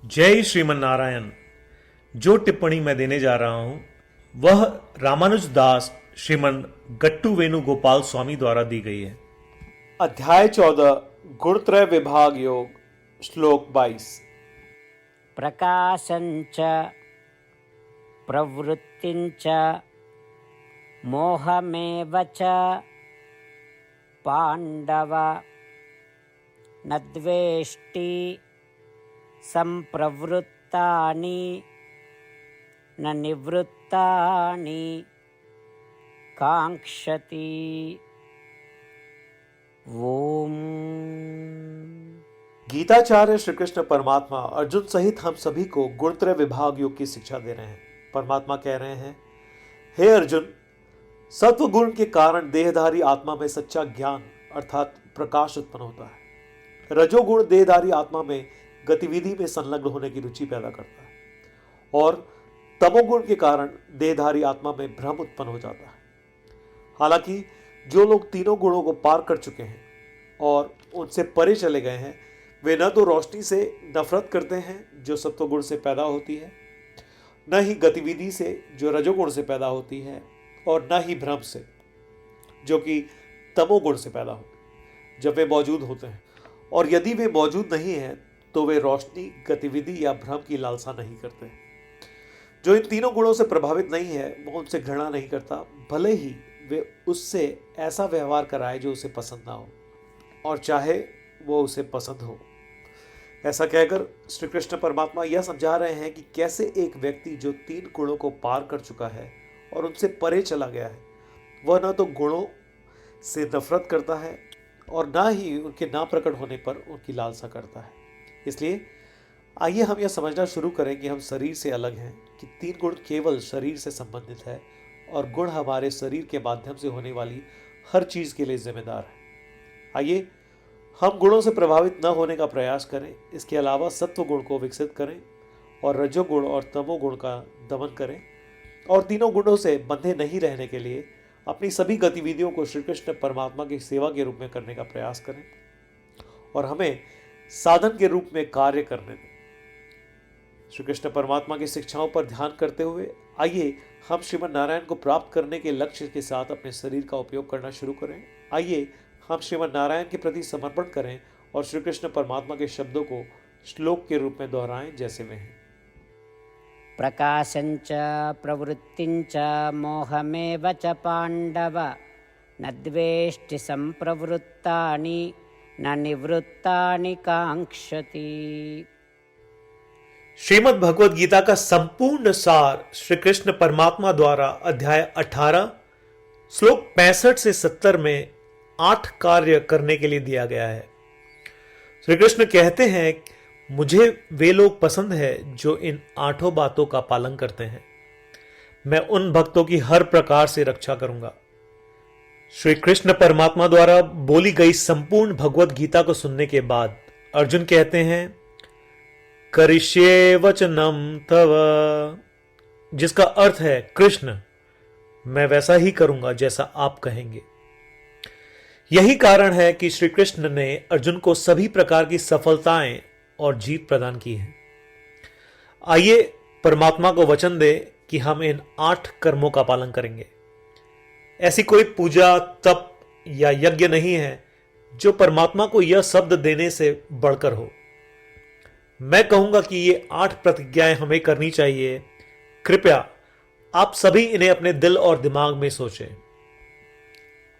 जय श्रीमन नारायण। जो टिप्पणी मैं देने जा रहा हूं वह रामानुज दास श्रीमन गट्टू वेणुगोपाल स्वामी द्वारा दी गई है। अध्याय 14 गुणत्रय विभाग योग श्लोक 22। प्रकाशञ्च प्रवृत्तिञ्च मोहमेव च पाण्डव न द्वेष्टि सम्प्रवृत्तानि न निवृत्तानि काङ्क्षति। ओम। गीताचार्य श्री कृष्ण परमात्मा अर्जुन सहित हम सभी को गुणत्रय विभाग योग की शिक्षा दे रहे हैं। परमात्मा कह रहे हैं, हे अर्जुन, सत्व गुण के कारण देहधारी आत्मा में सच्चा ज्ञान अर्थात प्रकाश उत्पन्न होता है। रजोगुण देहधारी आत्मा में गतिविधि में संलग्न होने की रुचि पैदा करता है और तमोगुण के कारण देहधारी आत्मा में भ्रम उत्पन्न हो जाता है। हालांकि जो लोग तीनों गुणों को पार कर चुके हैं और उनसे परे चले गए हैं, वे न तो रोशनी से नफरत करते हैं जो सत्वगुण से पैदा होती है, न ही गतिविधि से जो रजोगुण से पैदा होती है, और न ही भ्रम से जो कि तमोगुण से पैदा होती है जब वे मौजूद होते हैं। और यदि वे मौजूद नहीं हैं तो वे रोशनी, गतिविधि या भ्रम की लालसा नहीं करते। जो इन तीनों गुणों से प्रभावित नहीं है वो उनसे घृणा नहीं करता, भले ही वे उससे ऐसा व्यवहार कराए जो उसे पसंद ना हो और चाहे वो उसे पसंद हो। ऐसा कहकर श्री कृष्ण परमात्मा यह समझा रहे हैं कि कैसे एक व्यक्ति जो तीन गुणों को पार कर चुका है और उनसे परे चला गया है, वह न तो गुणों से नफरत करता है और ना ही उनके ना प्रकट होने पर उनकी लालसा करता है। इसलिए आइए हम यह समझना शुरू करें कि हम शरीर से अलग हैं, कि तीन गुण केवल शरीर से संबंधित है और गुण हमारे शरीर के माध्यम से होने वाली हर चीज के लिए जिम्मेदार है। आइए हम गुणों से प्रभावित न होने का प्रयास करें। इसके अलावा सत्व गुण को विकसित करें और रजोगुण और तमोगुण का दमन करें और तीनों गुणों से बंधे नहीं रहने के लिए अपनी सभी गतिविधियों को श्री कृष्ण परमात्मा की सेवा के रूप में करने का प्रयास करें और हमें साधन के रूप में कार्य करने दें। श्री कृष्ण परमात्मा की शिक्षाओं पर ध्यान करते हुए आइए हम श्रीमन नारायण को प्राप्त करने के लक्ष्य के साथ अपने शरीर का उपयोग करना शुरू करें। आइए हम श्रीमन नारायण के प्रति समर्पण करें और श्री कृष्ण परमात्मा के शब्दों को श्लोक के रूप में दोहराएं जैसे वे हैं। प्रकाशञ्च प्रवृत्तिञ्च मोहमेव च पाण्डव न द्वेष्टि सम्प्रवृत्तानि न निवृत्तानि काङ्क्षति। श्रीमद् भगवद गीता का संपूर्ण सार श्री कृष्ण परमात्मा द्वारा अध्याय 18 श्लोक 65 से 70 में 8 कार्य करने के लिए दिया गया है। श्री कृष्ण कहते हैं, मुझे वे लोग पसंद है जो इन 8 बातों का पालन करते हैं। मैं उन भक्तों की हर प्रकार से रक्षा करूंगा। श्री कृष्ण परमात्मा द्वारा बोली गई संपूर्ण भगवद गीता को सुनने के बाद अर्जुन कहते हैं, करिष्ये वचनम तव, जिसका अर्थ है, कृष्ण मैं वैसा ही करूंगा जैसा आप कहेंगे। यही कारण है कि श्री कृष्ण ने अर्जुन को सभी प्रकार की सफलताएं और जीत प्रदान की है। आइए परमात्मा को वचन दे कि हम इन 8 कर्मों का पालन करेंगे। ऐसी कोई पूजा, तप या यज्ञ नहीं है जो परमात्मा को यह शब्द देने से बढ़कर हो। मैं कहूंगा कि ये 8 प्रतिज्ञाएं हमें करनी चाहिए। कृपया आप सभी इन्हें अपने दिल और दिमाग में सोचें।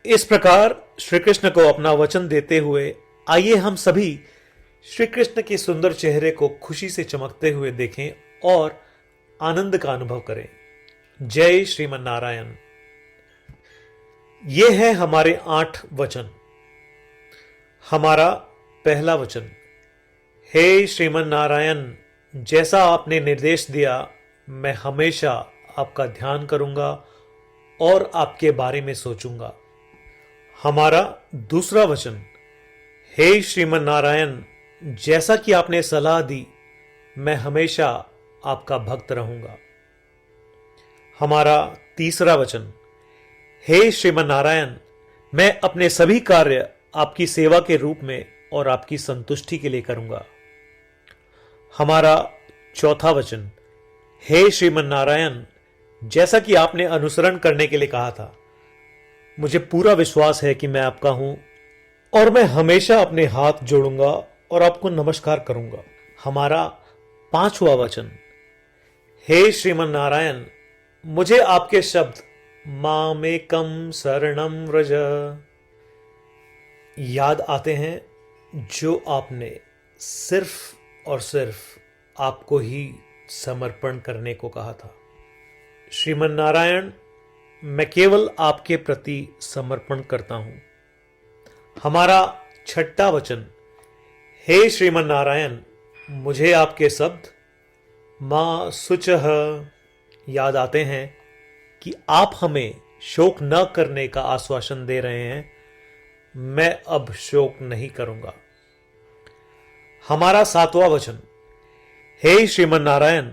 इस प्रकार श्री कृष्ण को अपना वचन देते हुए आइए हम सभी श्री कृष्ण के सुंदर चेहरे को खुशी से चमकते हुए देखें और आनंद का अनुभव करें। जय श्रीमन नारायण। ये है हमारे 8 वचन। हमारा पहला वचन, हे श्रीमन नारायण, जैसा आपने निर्देश दिया मैं हमेशा आपका ध्यान करूंगा और आपके बारे में सोचूंगा। हमारा दूसरा वचन, हे श्रीमन नारायण, जैसा कि आपने सलाह दी मैं हमेशा आपका भक्त रहूंगा। हमारा तीसरा वचन, हे श्रीमन नारायण, मैं अपने सभी कार्य आपकी सेवा के रूप में और आपकी संतुष्टि के लिए करूंगा। हमारा चौथा वचन, हे श्रीमन नारायण, जैसा कि आपने अनुसरण करने के लिए कहा था, मुझे पूरा विश्वास है कि मैं आपका हूं और मैं हमेशा अपने हाथ जोड़ूंगा और आपको नमस्कार करूंगा। हमारा पांचवा वचन, हे श्रीमन नारायण, मुझे आपके शब्द मामेकम शरणम व्रज याद आते हैं, जो आपने सिर्फ और सिर्फ आपको ही समर्पण करने को कहा था। श्रीमन नारायण, मैं केवल आपके प्रति समर्पण करता हूं। हमारा छठा वचन, हे श्रीमन नारायण, मुझे आपके शब्द मां शुचः याद आते हैं कि आप हमें शोक न करने का आश्वासन दे रहे हैं। मैं अब शोक नहीं करूंगा। हमारा सातवां वचन, हे श्रीमन नारायण,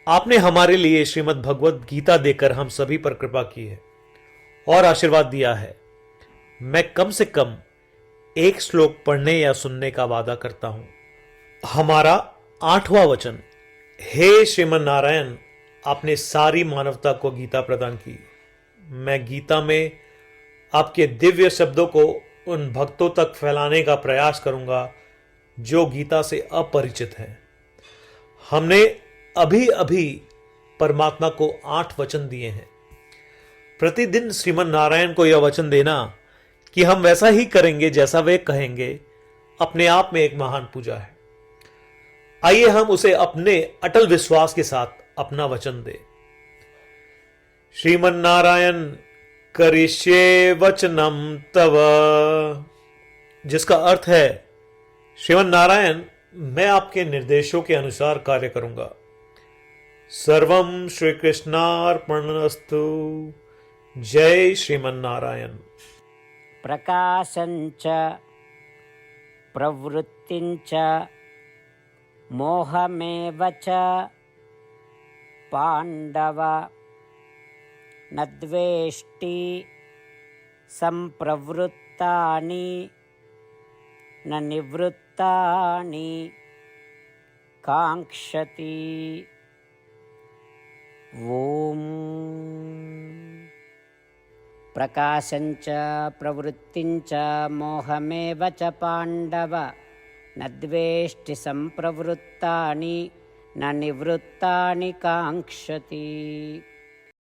आपने हमारे लिए श्रीमद् भगवत गीता देकर हम सभी पर कृपा की है और आशीर्वाद दिया है। मैं कम से कम एक श्लोक पढ़ने या सुनने का वादा करता हूं। हमारा आठवां वचन, हे श्रीमन नारायण, आपने सारी मानवता को गीता प्रदान की। मैं गीता में आपके दिव्य शब्दों को उन भक्तों तक फैलाने का प्रयास करूंगा जो गीता से अपरिचित हैं। हमने अभी अभी परमात्मा को 8 वचन दिए हैं। प्रतिदिन श्रीमन नारायण को यह वचन देना कि हम वैसा ही करेंगे जैसा वे कहेंगे, अपने आप में एक महान पूजा है। आइए हम उसे अपने अटल विश्वास के साथ अपना वचन दें। श्रीमन नारायण करिष्ये वचनम तव, जिसका अर्थ है, श्रीमन नारायण, मैं आपके निर्देशों के अनुसार कार्य करूंगा। सर्वम श्री कृष्णार्पणमस्तु। जय श्रीमन नारायण। प्रकाशञ्च प्रवृत्तिञ्च मोहमेव च पाण्डव न द्वेष्टि सम्प्रवृत्तानि न निवृत्तानि काङ्क्षति। ॐ प्रकाशञ्च प्रवृत्तिञ्च मोहमेव च पाण्डव न द्वेष्टि सम्प्रवृत्तानि न निवृत्तानि काङ्क्षति।